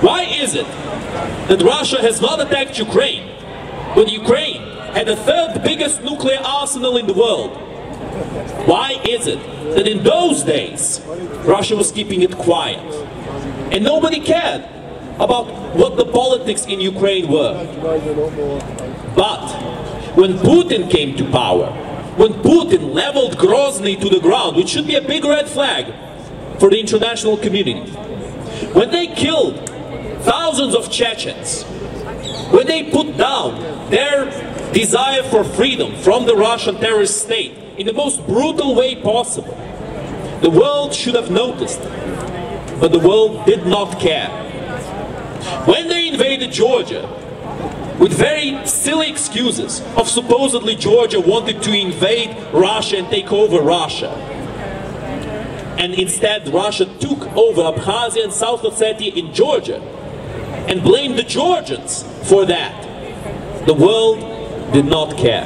Why is it that Russia has not attacked Ukraine when Ukraine had the third biggest nuclear arsenal in the world? Why is it that in those days Russia was keeping it quiet and nobody cared about what the politics in Ukraine were? But when Putin came to power, when Putin leveled Grozny to the ground, which should be a big red flag for the international community, when they killed thousands of Chechens, when they put down their desire for freedom from the Russian terrorist state in the most brutal way possible, the world should have noticed, but the world did not care. When they invaded Georgia, with very silly excuses of supposedly Georgia wanted to invade Russia and take over Russia, and instead Russia took over Abkhazia and South Ossetia in Georgia, and blamed the Georgians for that, the world did not care.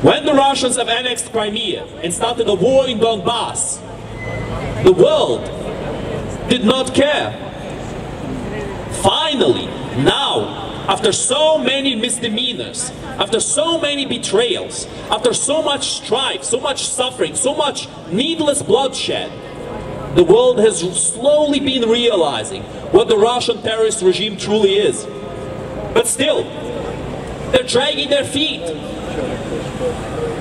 When the Russians have annexed Crimea and started a war in Donbass, the world did not care. Finally, now, after so many misdemeanors, after so many betrayals, after so much strife, so much suffering, so much needless bloodshed, the world has slowly been realizing what the Russian terrorist regime truly is. But still, they're dragging their feet.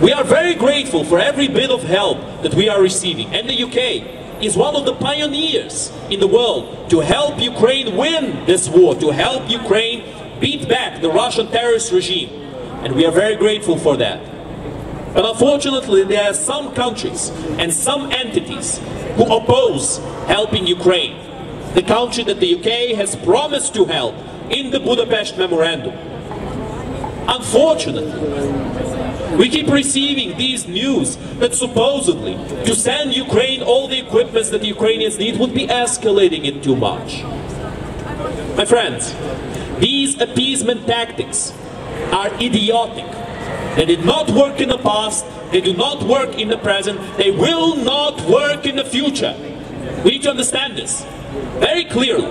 We are very grateful for every bit of help that we are receiving, and the UK is one of the pioneers in the world to help Ukraine win this war, to help Ukraine beat back the Russian terrorist regime, and we are very grateful for that. But unfortunately, there are some countries and some entities who oppose helping Ukraine, the country that the UK has promised to help in the Budapest Memorandum. Unfortunately, we keep receiving these news that supposedly to send Ukraine all the equipment that the Ukrainians need would be escalating it too much. My friends, these appeasement tactics are idiotic. They did not work in the past, they do not work in the present, they will not work in the future. We need to understand this very clearly.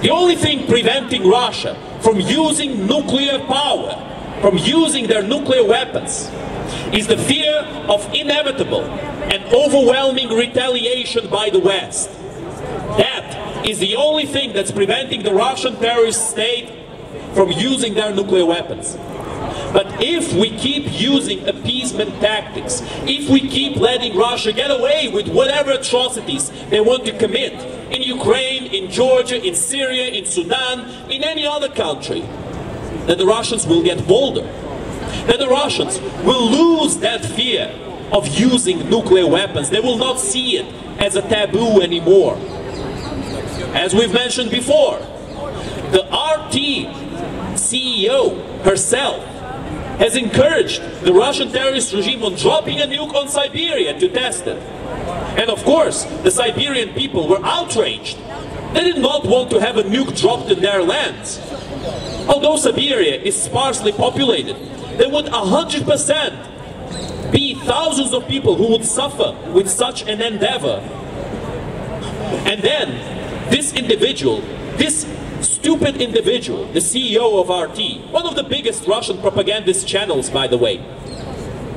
The only thing preventing Russia from using nuclear power, from using their nuclear weapons, is the fear of inevitable and overwhelming retaliation by the West. That is the only thing that's preventing the Russian terrorist state from using their nuclear weapons. But if we keep using appeasement tactics, if we keep letting Russia get away with whatever atrocities they want to commit in Ukraine, in Georgia, in Syria, in Sudan, in any other country, then the Russians will get bolder. Then the Russians will lose that fear of using nuclear weapons. They will not see it as a taboo anymore. As we've mentioned before, the RT CEO herself has encouraged the Russian terrorist regime on dropping a nuke on Siberia to test it. And of course, the Siberian people were outraged. They did not want to have a nuke dropped in their lands. Although Siberia is sparsely populated, there would 100% be thousands of people who would suffer with such an endeavor. And then, this individual, this stupid individual, the CEO of RT, one of the biggest Russian propagandist channels, by the way,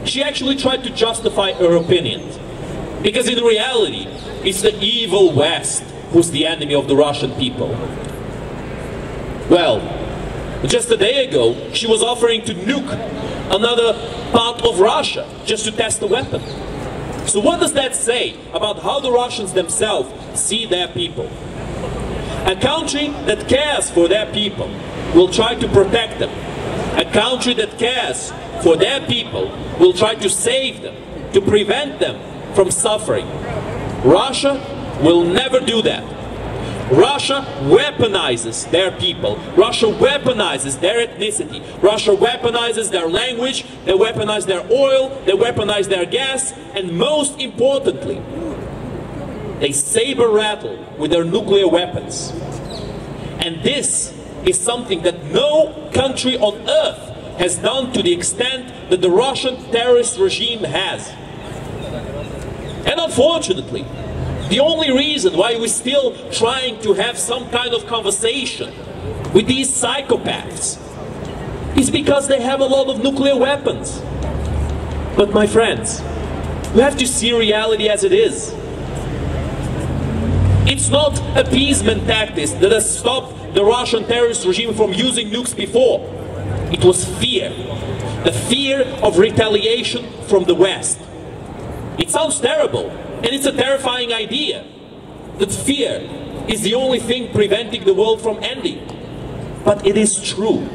she actually tried to justify her opinions. Because in reality, it's the evil West who's the enemy of the Russian people. Well, just a day ago, she was offering to nuke another part of Russia just to test the weapon. So what does that say about how the Russians themselves see their people? A country that cares for their people will try to protect them. A country that cares for their people will try to save them, to prevent them from suffering. Russia will never do that. Russia weaponizes their people. Russia weaponizes their ethnicity. Russia weaponizes their language. They weaponize their oil. They weaponize their gas. And most importantly, they saber rattle with their nuclear weapons. And this is something that no country on earth has done to the extent that the Russian terrorist regime has. And unfortunately, The only reason why we're still trying to have some kind of conversation with these psychopaths is because they have a lot of nuclear weapons. But my friends, we have to see reality as it is. It's not appeasement tactics that has stopped the Russian terrorist regime from using nukes before. It was fear. The fear of retaliation from the West. It sounds terrible, and it's a terrifying idea that fear is the only thing preventing the world from ending. But it is true.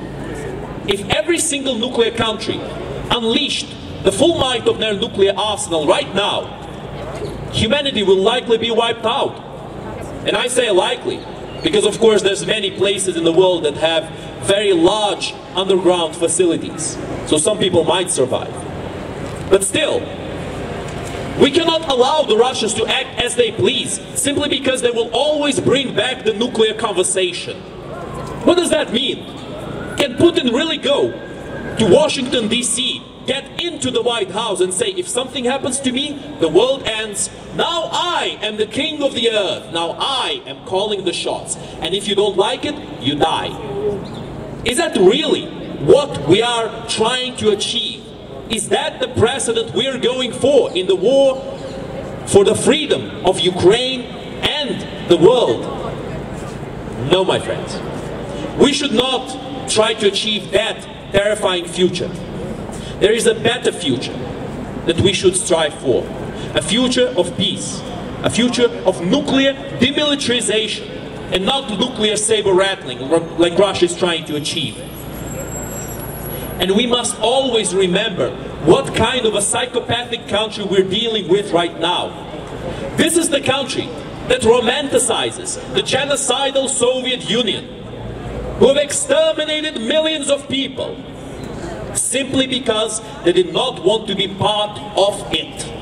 If every single nuclear country unleashed the full might of their nuclear arsenal right now, humanity will likely be wiped out. And I say likely, because of course there's many places in the world that have very large underground facilities. So some people might survive. But still, we cannot allow the Russians to act as they please, simply because they will always bring back the nuclear conversation. What does that mean? Can Putin really go to Washington, D.C., get into the White House and say, if something happens to me, the world ends. Now I am the king of the earth. Now I am calling the shots. And if you don't like it, you die. Is that really what we are trying to achieve? Is that the precedent we're going for in the war for the freedom of Ukraine and the world? No, my friends. We should not try to achieve that terrifying future. There is a better future that we should strive for. A future of peace. A future of nuclear demilitarization and not nuclear saber rattling like Russia is trying to achieve. And we must always remember what kind of a psychopathic country we're dealing with right now. This is the country that romanticizes the genocidal Soviet Union, who have exterminated millions of people simply because they did not want to be part of it.